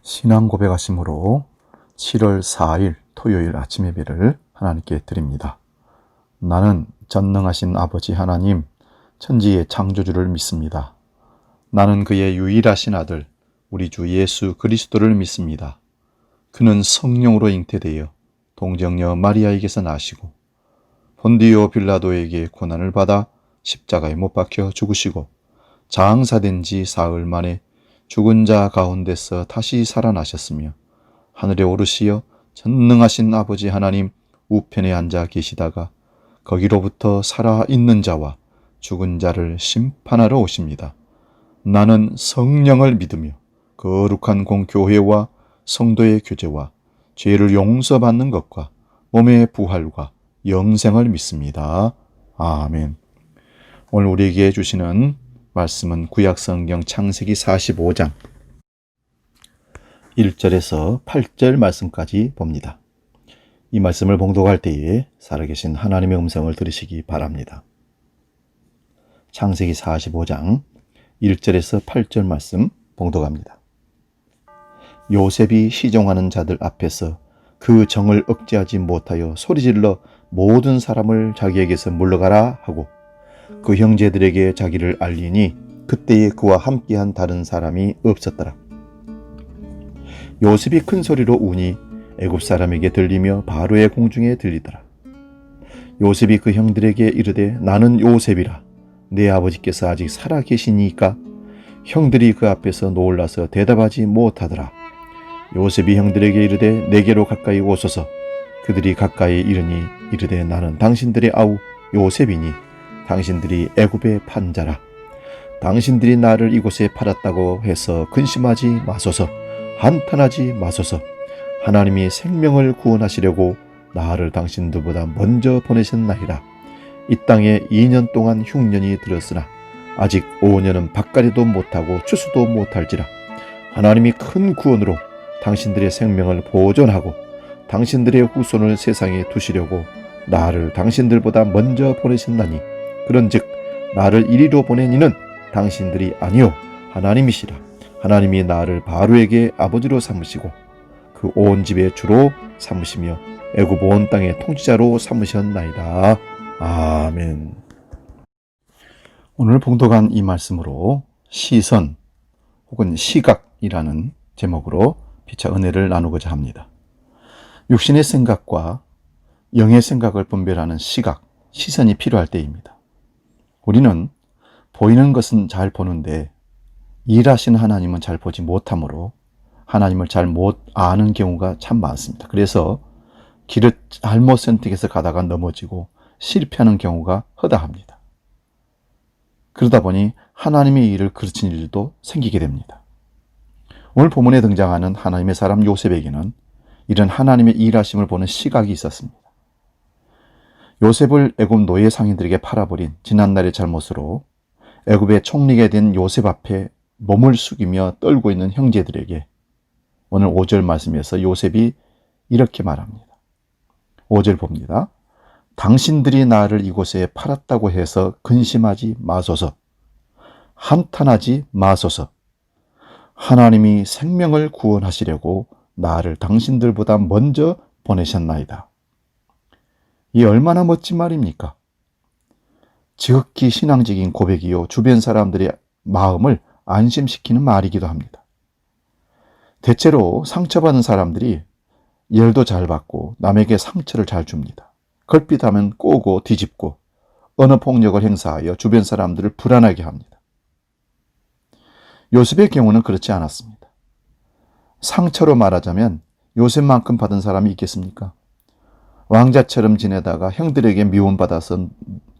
신앙 고백하심으로 7월 4일 토요일 아침 예배를 하나님께 드립니다. 나는 전능하신 아버지 하나님, 천지의 창조주를 믿습니다. 나는 그의 유일하신 아들, 우리 주 예수 그리스도를 믿습니다. 그는 성령으로 잉태되어 동정녀 마리아에게서 나시고 본디오 빌라도에게 고난을 받아 십자가에 못 박혀 죽으시고 장사된 지 사흘 만에 죽은 자 가운데서 다시 살아나셨으며 하늘에 오르시어 전능하신 아버지 하나님 우편에 앉아 계시다가 거기로부터 살아있는 자와 죽은 자를 심판하러 오십니다. 나는 성령을 믿으며 거룩한 공교회와 성도의 교제와 죄를 용서받는 것과 몸의 부활과 영생을 믿습니다. 아멘. 오늘 우리에게 주시는 말씀은 구약성경 창세기 45장 1절에서 8절 말씀까지 봅니다. 이 말씀을 봉독할 때에 살아계신 하나님의 음성을 들으시기 바랍니다. 창세기 45장 1절에서 8절 말씀 봉독합니다. 요셉이 시종하는 자들 앞에서 그 정을 억제하지 못하여 소리질러 모든 사람을 자기에게서 물러가라 하고 그 형제들에게 자기를 알리니 그때에 그와 함께한 다른 사람이 없었더라. 요셉이 큰 소리로 우니 애굽 사람에게 들리며 바로의 공중에 들리더라. 요셉이 그 형들에게 이르되 나는 요셉이라. 내 아버지께서 아직 살아 계시니까. 형들이 그 앞에서 놀라서 대답하지 못하더라. 요셉이 형들에게 이르되 내게로 가까이 오소서. 그들이 가까이 이르니 이르되 나는 당신들의 아우 요셉이니 당신들이 애굽의 판자라. 당신들이 나를 이곳에 팔았다고 해서 근심하지 마소서. 한탄하지 마소서. 하나님이 생명을 구원하시려고 나를 당신들보다 먼저 보내셨나이다. 이 땅에 2년 동안 흉년이 들었으나 아직 5년은 밭갈이도 못하고 추수도 못할지라. 하나님이 큰 구원으로 당신들의 생명을 보존하고 당신들의 후손을 세상에 두시려고 나를 당신들보다 먼저 보내셨나니 그런즉 나를 이리로 보낸 이는 당신들이 아니요 하나님이시라. 하나님이 나를 바로에게 아버지로 삼으시고 그 온 집의 주로 삼으시며 애굽 온 땅의 통치자로 삼으셨나이다. 아멘. 오늘 봉독한 이 말씀으로 시선 혹은 시각이라는 제목으로 피차 은혜를 나누고자 합니다. 육신의 생각과 영의 생각을 분별하는 시각, 시선이 필요할 때입니다. 우리는 보이는 것은 잘 보는데 일하시는 하나님은 잘 보지 못하므로 하나님을 잘 못 아는 경우가 참 많습니다. 그래서 길을 잘못 선택해서 가다가 넘어지고 실패하는 경우가 허다합니다. 그러다 보니 하나님의 일을 그르친 일도 생기게 됩니다. 오늘 본문에 등장하는 하나님의 사람 요셉에게는 이런 하나님의 일하심을 보는 시각이 있었습니다. 요셉을 애굽 노예 상인들에게 팔아버린 지난날의 잘못으로 애굽의 총리가 된 요셉 앞에 몸을 숙이며 떨고 있는 형제들에게 오늘 5절 말씀에서 요셉이 이렇게 말합니다. 5절 봅니다. 당신들이 나를 이곳에 팔았다고 해서 근심하지 마소서. 한탄하지 마소서. 하나님이 생명을 구원하시려고 나를 당신들보다 먼저 보내셨나이다. 이 얼마나 멋진 말입니까? 지극히 신앙적인 고백이요 주변 사람들의 마음을 안심시키는 말이기도 합니다. 대체로 상처받은 사람들이 열도 잘 받고 남에게 상처를 잘 줍니다. 걸핏하면 꼬고 뒤집고 언어폭력을 행사하여 주변 사람들을 불안하게 합니다. 요셉의 경우는 그렇지 않았습니다. 상처로 말하자면 요셉만큼 받은 사람이 있겠습니까? 왕자처럼 지내다가 형들에게 미움받아서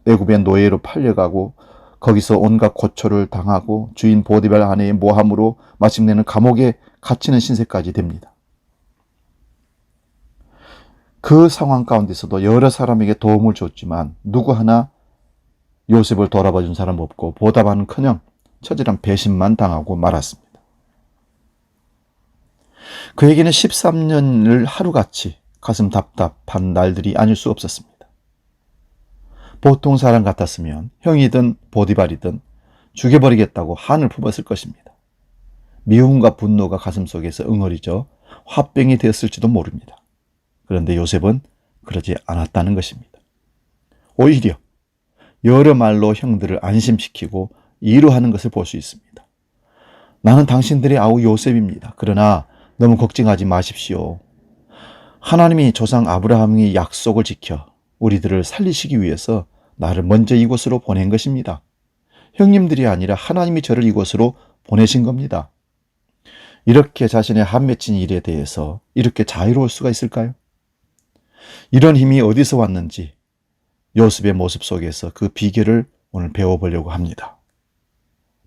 애굽의 노예로 팔려가고 거기서 온갖 고초를 당하고 주인 보디발 아내의 모함으로 마침내는 감옥에 갇히는 신세까지 됩니다. 그 상황 가운데서도 여러 사람에게 도움을 줬지만 누구 하나 요셉을 돌아봐준 사람 없고 보답하는커녕 처절한 배신만 당하고 말았습니다. 그에게는 13년을 하루같이 가슴 답답한 날들이 아닐 수 없었습니다. 보통 사람 같았으면 형이든 보디발이든 죽여버리겠다고 한을 품었을 것입니다. 미움과 분노가 가슴속에서 응어리져 화병이 되었을지도 모릅니다. 그런데 요셉은 그러지 않았다는 것입니다. 오히려 여러 말로 형들을 안심시키고 위로하는 것을 볼 수 있습니다. 나는 당신들의 아우 요셉입니다. 그러나 너무 걱정하지 마십시오. 하나님이 조상 아브라함의 약속을 지켜 우리들을 살리시기 위해서 나를 먼저 이곳으로 보낸 것입니다. 형님들이 아니라 하나님이 저를 이곳으로 보내신 겁니다. 이렇게 자신의 한 맺힌 일에 대해서 이렇게 자유로울 수가 있을까요? 이런 힘이 어디서 왔는지 요셉의 모습 속에서 그 비결을 오늘 배워보려고 합니다.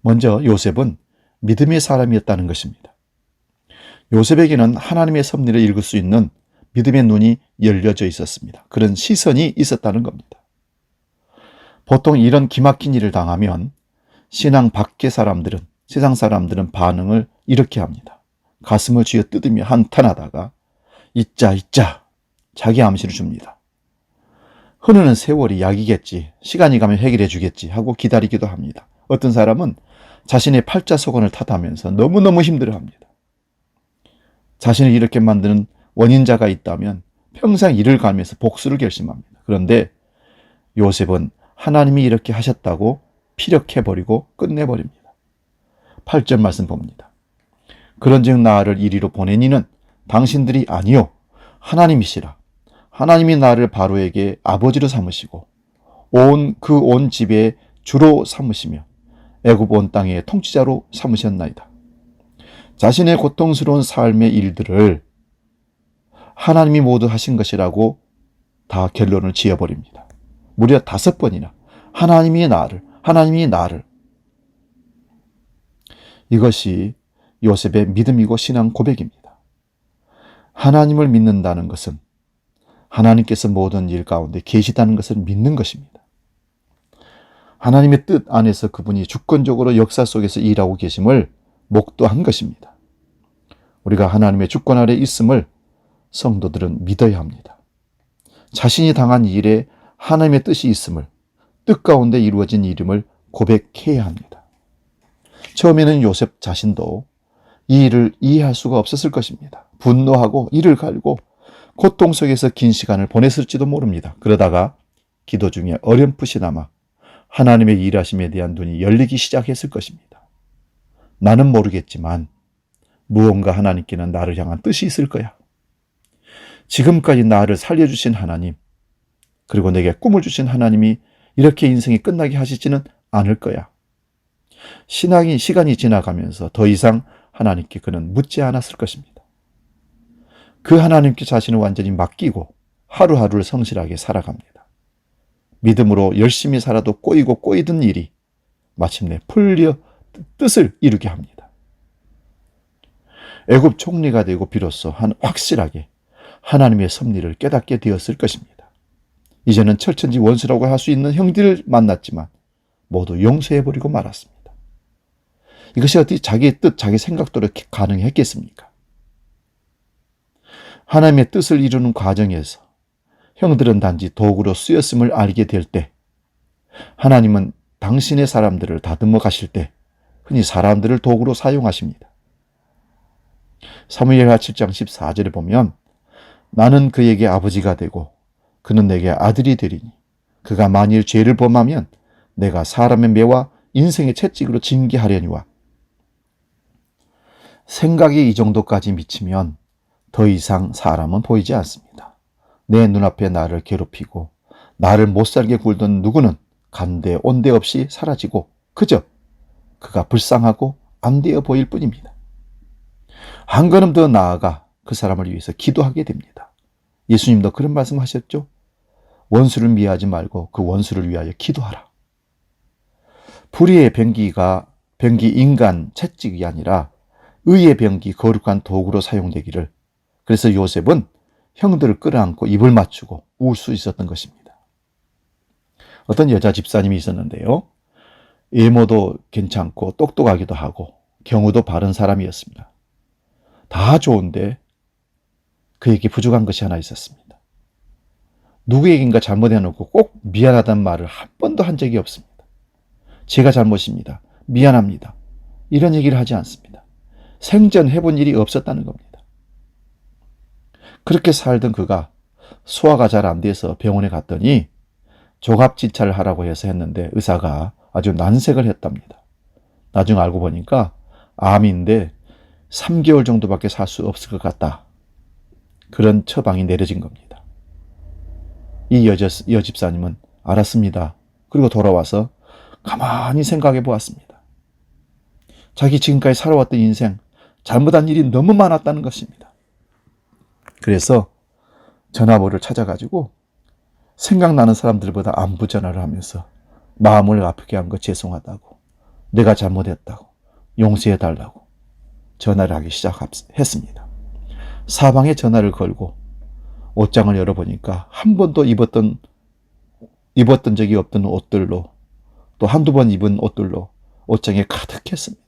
먼저 요셉은 믿음의 사람이었다는 것입니다. 요셉에게는 하나님의 섭리를 읽을 수 있는 믿음의 눈이 열려져 있었습니다. 그런 시선이 있었다는 겁니다. 보통 이런 기막힌 일을 당하면 신앙 밖의 사람들은, 세상 사람들은 반응을 이렇게 합니다. 가슴을 쥐어 뜯으며 한탄하다가 있자 자기 암시를 줍니다. 흐르는 세월이 약이겠지, 시간이 가면 해결해 주겠지 하고 기다리기도 합니다. 어떤 사람은 자신의 팔자소건을 탓하면서 너무너무 힘들어합니다. 자신을 이렇게 만드는 원인자가 있다면 평생 이를 가면서 복수를 결심합니다. 그런데 요셉은 하나님이 이렇게 하셨다고 피력해버리고 끝내버립니다. 8절 말씀 봅니다. 그런즉 나를 이리로 보내니는 당신들이 아니요 하나님이시라. 하나님이 나를 바로에게 아버지로 삼으시고 온 집의 주로 삼으시며 애굽 온 땅의 통치자로 삼으셨나이다. 자신의 고통스러운 삶의 일들을 하나님이 모두 하신 것이라고 다 결론을 지어버립니다. 무려 5번이나 하나님이 나를. 이것이 요셉의 믿음이고 신앙 고백입니다. 하나님을 믿는다는 것은 하나님께서 모든 일 가운데 계시다는 것을 믿는 것입니다. 하나님의 뜻 안에서 그분이 주권적으로 역사 속에서 일하고 계심을 목도한 것입니다. 우리가 하나님의 주권 아래 있음을 성도들은 믿어야 합니다. 자신이 당한 일에 하나님의 뜻이 있음을, 뜻 가운데 이루어진 일임을 고백해야 합니다. 처음에는 요셉 자신도 이 일을 이해할 수가 없었을 것입니다. 분노하고 이를 갈고 고통 속에서 긴 시간을 보냈을지도 모릅니다. 그러다가 기도 중에 어렴풋이나마 하나님의 일하심에 대한 눈이 열리기 시작했을 것입니다. 나는 모르겠지만 무언가 하나님께는 나를 향한 뜻이 있을 거야. 지금까지 나를 살려주신 하나님, 그리고 내게 꿈을 주신 하나님이 이렇게 인생이 끝나게 하시지는 않을 거야. 시간이 지나가면서 더 이상 하나님께 그는 묻지 않았을 것입니다. 그 하나님께 자신을 완전히 맡기고 하루하루를 성실하게 살아갑니다. 믿음으로 열심히 살아도 꼬이던 일이 마침내 풀려 뜻을 이루게 합니다. 애굽 총리가 되고 비로소 확실하게 하나님의 섭리를 깨닫게 되었을 것입니다. 이제는 철천지 원수라고 할 수 있는 형들을 만났지만 모두 용서해버리고 말았습니다. 이것이 어떻게 자기의 뜻, 자기 생각대로 가능했겠습니까? 하나님의 뜻을 이루는 과정에서 형들은 단지 도구로 쓰였음을 알게 될 때, 하나님은 당신의 사람들을 다듬어 가실 때 흔히 사람들을 도구로 사용하십니다. 사무엘하 7장 14절에 보면 나는 그에게 아버지가 되고 그는 내게 아들이 되리니 그가 만일 죄를 범하면 내가 사람의 매와 인생의 채찍으로 징계하려니와. 생각이 이 정도까지 미치면 더 이상 사람은 보이지 않습니다. 내 눈앞에 나를 괴롭히고 나를 못살게 굴던 누구는 간데 온데 없이 사라지고 그저 그가 불쌍하고 안되어 보일 뿐입니다. 한 걸음 더 나아가 그 사람을 위해서 기도하게 됩니다. 예수님도 그런 말씀하셨죠. 원수를 미워하지 말고 그 원수를 위하여 기도하라. 불의의 병기 인간 채찍이 아니라 의의 병기 거룩한 도구로 사용되기를, 그래서 요셉은 형들을 끌어안고 입을 맞추고 울 수 있었던 것입니다. 어떤 여자 집사님이 있었는데요. 외모도 괜찮고 똑똑하기도 하고 경우도 바른 사람이었습니다. 다 좋은데 그에게 부족한 것이 하나 있었습니다. 누구에겐가 잘못해놓고 꼭 미안하다는 말을 한 번도 한 적이 없습니다. 제가 잘못입니다. 미안합니다. 이런 얘기를 하지 않습니다. 생전해본 일이 없었다는 겁니다. 그렇게 살던 그가 소화가 잘 안 돼서 병원에 갔더니 종합진찰을 하라고 해서 했는데 의사가 아주 난색을 했답니다. 나중에 알고 보니까 암인데 3개월 정도밖에 살 수 없을 것 같다. 그런 처방이 내려진 겁니다. 이 여집사님은 알았습니다. 그리고 돌아와서 가만히 생각해 보았습니다. 자기 지금까지 살아왔던 인생, 잘못한 일이 너무 많았다는 것입니다. 그래서 전화번호를 찾아가지고 생각나는 사람들보다 안부 전화를 하면서 마음을 아프게 한 거 죄송하다고, 내가 잘못했다고, 용서해달라고 전화를 하기 시작했습니다. 사방에 전화를 걸고 옷장을 열어보니까 한 번도 입었던 적이 없던 옷들로, 또 한두 번 입은 옷들로 옷장에 가득했습니다.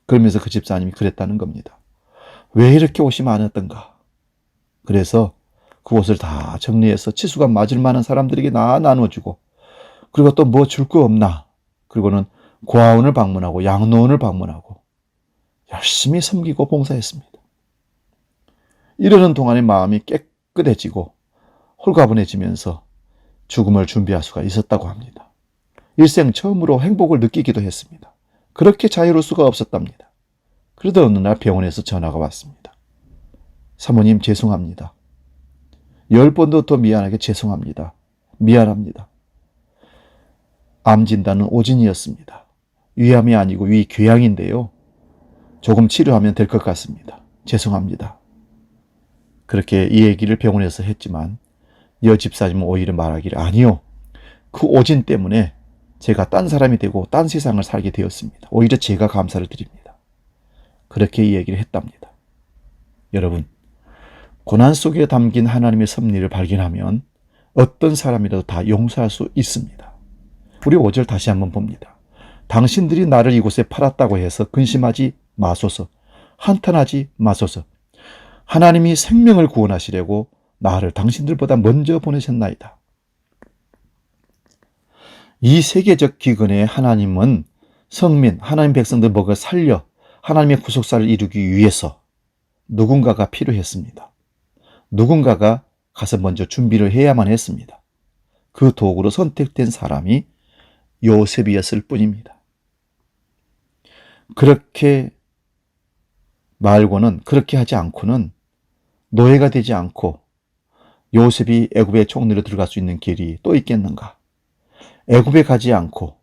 그러면서 그 집사님이 그랬다는 겁니다. 왜 이렇게 옷이 많았던가? 그래서 그 옷을 다 정리해서 치수가 맞을 만한 사람들에게 다 나눠주고, 그리고 또 뭐 줄 거 없나? 그리고는 고아원을 방문하고 양로원을 방문하고 열심히 섬기고 봉사했습니다. 이러는 동안에 마음이 깨끗해지고 홀가분해지면서 죽음을 준비할 수가 있었다고 합니다. 일생 처음으로 행복을 느끼기도 했습니다. 그렇게 자유로울 수가 없었답니다. 그러던 어느 날 병원에서 전화가 왔습니다. 사모님 죄송합니다. 10번도 더 미안하게 죄송합니다. 미안합니다. 암 진단은 오진이었습니다. 위암이 아니고 위궤양인데요. 조금 치료하면 될 것 같습니다. 죄송합니다. 그렇게 이 얘기를 병원에서 했지만 여집사님은 오히려 말하기를, 아니요, 그 오진 때문에 제가 딴 사람이 되고 딴 세상을 살게 되었습니다. 오히려 제가 감사를 드립니다. 그렇게 이 얘기를 했답니다. 여러분, 고난 속에 담긴 하나님의 섭리를 발견하면 어떤 사람이라도 다 용서할 수 있습니다. 우리 5절 다시 한번 봅니다. 당신들이 나를 이곳에 팔았다고 해서 근심하지 마소서, 한탄하지 마소서. 하나님이 생명을 구원하시려고 나를 당신들보다 먼저 보내셨나이다. 이 세계적 기근에 하나님은 성민, 하나님 백성들 먹어 살려 하나님의 구속사를 이루기 위해서 누군가가 필요했습니다. 누군가가 가서 먼저 준비를 해야만 했습니다. 그 도구로 선택된 사람이 요셉이었을 뿐입니다. 그렇게 말고는, 그렇게 하지 않고는 노예가 되지 않고 요셉이 애굽의 총리로 들어갈 수 있는 길이 또 있겠는가? 애굽에 가지 않고,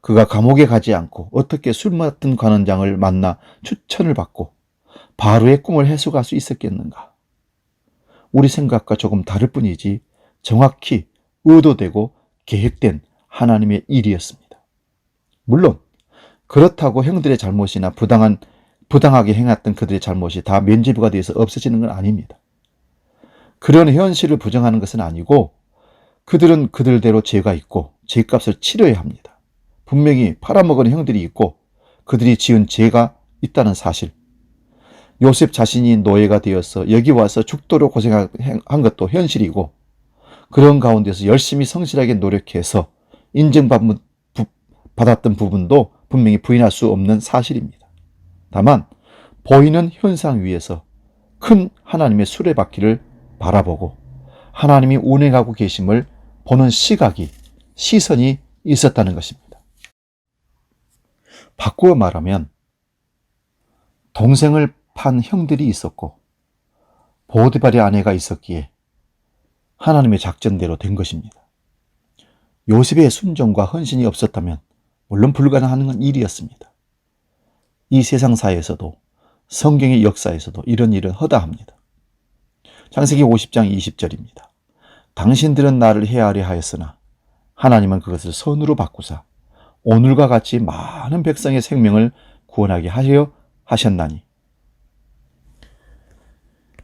그가 감옥에 가지 않고 어떻게 술 맡은 관원장을 만나 추천을 받고 바로의 꿈을 해석할 수 있었겠는가? 우리 생각과 조금 다를 뿐이지 정확히 의도되고 계획된 하나님의 일이었습니다. 물론 그렇다고 형들의 잘못이나 부당하게 행했던 그들의 잘못이 다 면죄부가 되어서 없어지는 건 아닙니다. 그런 현실을 부정하는 것은 아니고, 그들은 그들대로 죄가 있고 죄값을 치러야 합니다. 분명히 팔아먹은 형들이 있고 그들이 지은 죄가 있다는 사실, 요셉 자신이 노예가 되어서 여기 와서 죽도록 고생한 것도 현실이고, 그런 가운데서 열심히 성실하게 노력해서 인정받았던 부분도 분명히 부인할 수 없는 사실입니다. 다만 보이는 현상 위에서 큰 하나님의 수레바퀴를 바라보고 하나님이 운행하고 계심을 보는 시선이 있었다는 것입니다. 바꾸어 말하면 동생을 판 형들이 있었고 보디발의 아내가 있었기에 하나님의 작전대로 된 것입니다. 요셉의 순종과 헌신이 없었다면 물론 불가능한 일이었습니다. 이 세상사에서도 성경의 역사에서도 이런 일은 허다합니다. 창세기 50장 20절입니다. 당신들은 나를 해하려 하였으나 하나님은 그것을 선으로 바꾸사 오늘과 같이 많은 백성의 생명을 구원하게 하려 하셨나니.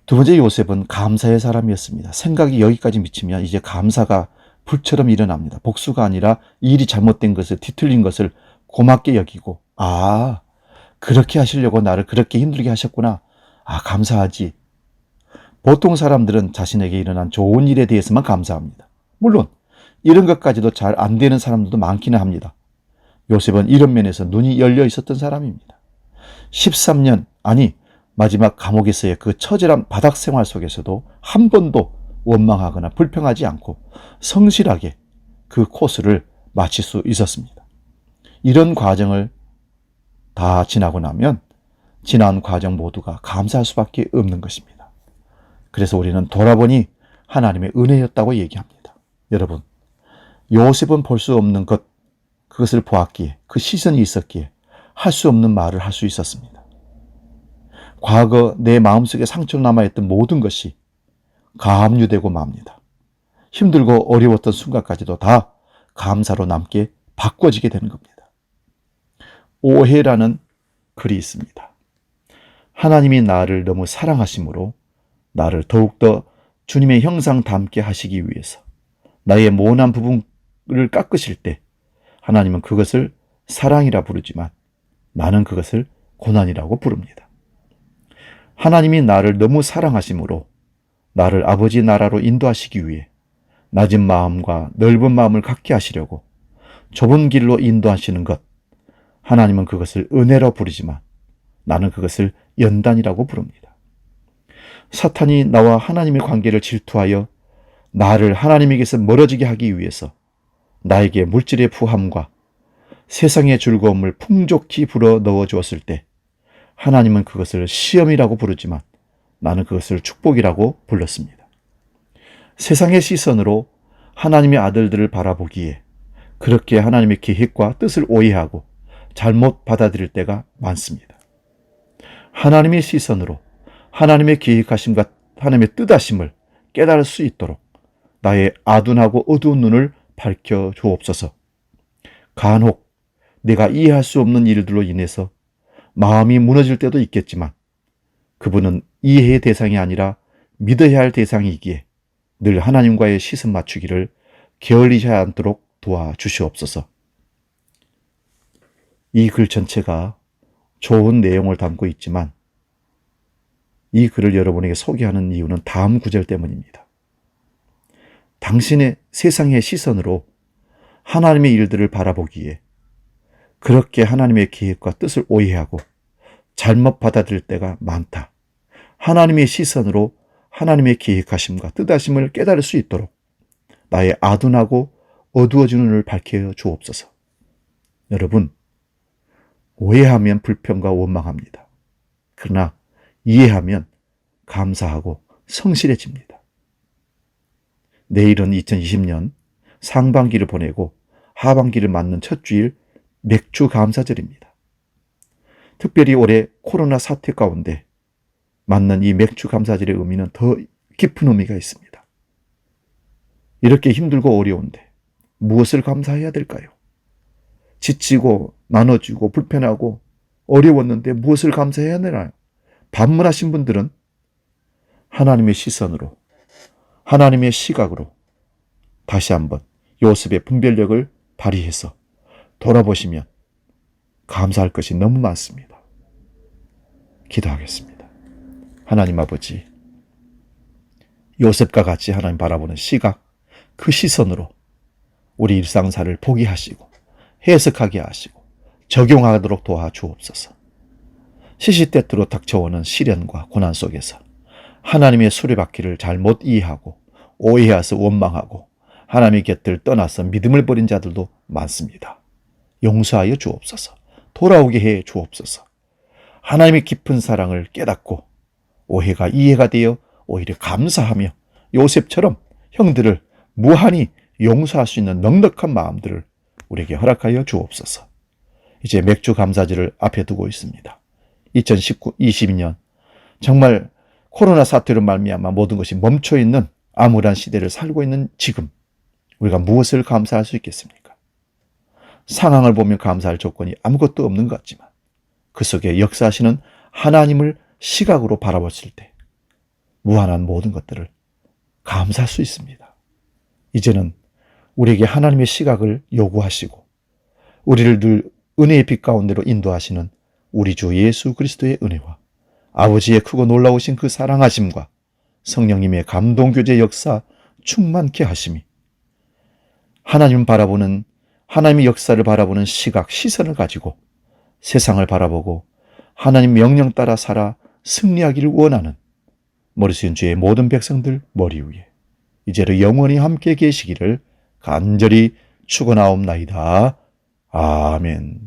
두 번째, 요셉은 감사의 사람이었습니다. 생각이 여기까지 미치면 이제 감사가 불처럼 일어납니다. 복수가 아니라 일이 잘못된 것을, 뒤틀린 것을 고맙게 여기고, 아, 그렇게 하시려고 나를 그렇게 힘들게 하셨구나. 아, 감사하지. 보통 사람들은 자신에게 일어난 좋은 일에 대해서만 감사합니다. 물론 이런 것까지도 잘 안 되는 사람들도 많기는 합니다. 요셉은 이런 면에서 눈이 열려 있었던 사람입니다. 아니, 마지막 감옥에서의 그 처절한 바닥 생활 속에서도 한 번도 원망하거나 불평하지 않고 성실하게 그 코스를 마칠 수 있었습니다. 이런 과정을 다 지나고 나면 지난 과정 모두가 감사할 수밖에 없는 것입니다. 그래서 우리는 돌아보니 하나님의 은혜였다고 얘기합니다. 여러분, 요셉은 볼 수 없는 것, 그것을 보았기에, 그 시선이 있었기에 할 수 없는 말을 할 수 있었습니다. 과거 내 마음속에 상처로 남아있던 모든 것이 가압류되고 맙니다. 힘들고 어려웠던 순간까지도 다 감사로 남게 바꿔지게 되는 겁니다. 오해라는 글이 있습니다. 하나님이 나를 너무 사랑하심으로 나를 더욱더 주님의 형상 닮게 하시기 위해서 나의 모난 부분을 깎으실 때 하나님은 그것을 사랑이라 부르지만 나는 그것을 고난이라고 부릅니다. 하나님이 나를 너무 사랑하심으로 나를 아버지 나라로 인도하시기 위해 낮은 마음과 넓은 마음을 갖게 하시려고 좁은 길로 인도하시는 것, 하나님은 그것을 은혜로 부르지만 나는 그것을 연단이라고 부릅니다. 사탄이 나와 하나님의 관계를 질투하여 나를 하나님에게서 멀어지게 하기 위해서 나에게 물질의 부함과 세상의 즐거움을 풍족히 불어 넣어 주었을 때 하나님은 그것을 시험이라고 부르지만 나는 그것을 축복이라고 불렀습니다. 세상의 시선으로 하나님의 아들들을 바라보기에 그렇게 하나님의 계획과 뜻을 오해하고 잘못 받아들일 때가 많습니다. 하나님의 시선으로 하나님의 계획하심과 하나님의 뜻하심을 깨달을 수 있도록 나의 아둔하고 어두운 눈을 밝혀 주옵소서. 간혹 내가 이해할 수 없는 일들로 인해서 마음이 무너질 때도 있겠지만 그분은 이해의 대상이 아니라 믿어야 할 대상이기에 늘 하나님과의 시선 맞추기를 게을리지 않도록 도와주시옵소서. 이 글 전체가 좋은 내용을 담고 있지만 이 글을 여러분에게 소개하는 이유는 다음 구절 때문입니다. 당신의 세상의 시선으로 하나님의 일들을 바라보기에 그렇게 하나님의 계획과 뜻을 오해하고 잘못 받아들일 때가 많다. 하나님의 시선으로 하나님의 계획하심과 뜻하심을 깨달을 수 있도록 나의 아둔하고 어두워진 눈을 밝혀 주옵소서. 여러분, 오해하면 불평과 원망합니다. 그러나 이해하면 감사하고 성실해집니다. 내일은 2020년 상반기를 보내고 하반기를 맞는 첫 주일 맥주 감사절입니다. 특별히 올해 코로나 사태 가운데 맞는 이 맥주 감사절의 의미는 더 깊은 의미가 있습니다. 이렇게 힘들고 어려운데 무엇을 감사해야 될까요? 지치고 나눠지고 불편하고 어려웠는데 무엇을 감사해야 되나요? 반문하신 분들은 하나님의 시선으로, 하나님의 시각으로 다시 한번 요셉의 분별력을 발휘해서 돌아보시면 감사할 것이 너무 많습니다. 기도하겠습니다. 하나님 아버지, 요셉과 같이 하나님 바라보는 시각, 그 시선으로 우리 일상사를 보게 하시고 해석하게 하시고 적용하도록 도와주옵소서. 시시때때로 닥쳐오는 시련과 고난 속에서 하나님의 수레바퀴를 잘못 이해하고 오해해서 원망하고 하나님의 곁을 떠나서 믿음을 버린 자들도 많습니다. 용서하여 주옵소서. 돌아오게 해 주옵소서. 하나님의 깊은 사랑을 깨닫고 오해가 이해가 되어 오히려 감사하며 요셉처럼 형들을 무한히 용서할 수 있는 넉넉한 마음들을 우리에게 허락하여 주옵소서. 이제 맥주 감사절을 앞에 두고 있습니다. 2022년 정말 코로나 사태로 말미암아 모든 것이 멈춰있는 암울한 시대를 살고 있는 지금 우리가 무엇을 감사할 수 있겠습니까? 상황을 보면 감사할 조건이 아무것도 없는 것 같지만 그 속에 역사하시는 하나님을 시각으로 바라봤을 때 무한한 모든 것들을 감사할 수 있습니다. 이제는 우리에게 하나님의 시각을 요구하시고 우리를 늘 은혜의 빛 가운데로 인도하시는 우리 주 예수 그리스도의 은혜와 아버지의 크고 놀라우신 그 사랑하심과 성령님의 감동교제 역사 충만케 하심이 하나님을 바라보는 하나님의 역사를 바라보는 시각, 시선을 가지고 세상을 바라보고 하나님 명령 따라 살아 승리하기를 원하는 머리 숙인 주의 모든 백성들 머리 위에 이제로 영원히 함께 계시기를 간절히 축원하옵나이다. 아멘.